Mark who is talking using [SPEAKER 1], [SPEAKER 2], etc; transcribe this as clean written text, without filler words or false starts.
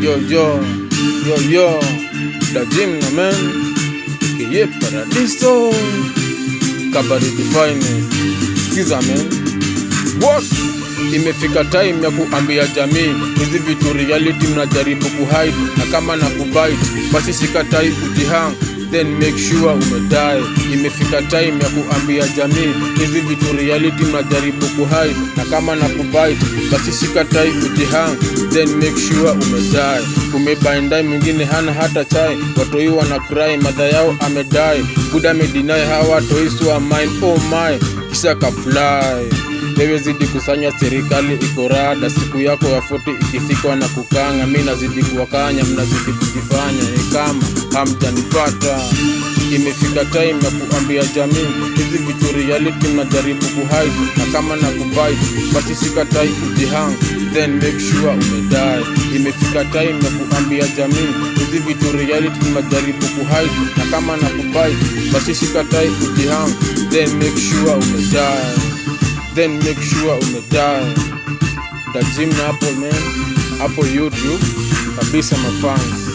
[SPEAKER 1] Yo, Da Gym na man, Keye Paradiso, Kabari the finest. Skiza man, what? Imefika time ya kuambia jamii hizi vitu reality mnajaribu kuhide, na kama na kubite basi sikatai kujihang, then make sure umedai. Imefika time ya kuambia jamii hizi vitu reality mnajaribu kuhide, na kama na kubite basi sikatai kujihang, then make sure umedai. Umebaindai mwingine hana hata chai, watoi wana cry madha yao amedai, buda medinai hawa watoi suwa mine, oh my, kisa ka fly. Wewe zidi kusanya, serikali iko rada, siku yako ya 40 ikifikwa na kukanga, mimi nazidi kuwakanya, mnazidi kujifanya kama hamjanipata. Imefika time ya kuambia jamii hizi vitu reality mnajaribu kuhide, na kama na kubite basi sikatai kujihang, then make sure umedai. Imefika time ya kuambia jamii hizi vitu reality mnajaribu kuhide, na kama na kubite basi sikatai kujihang, then make sure umedai. Then make sure umedai. Da Gym na Apple man, Apple YouTube kabisa mafans.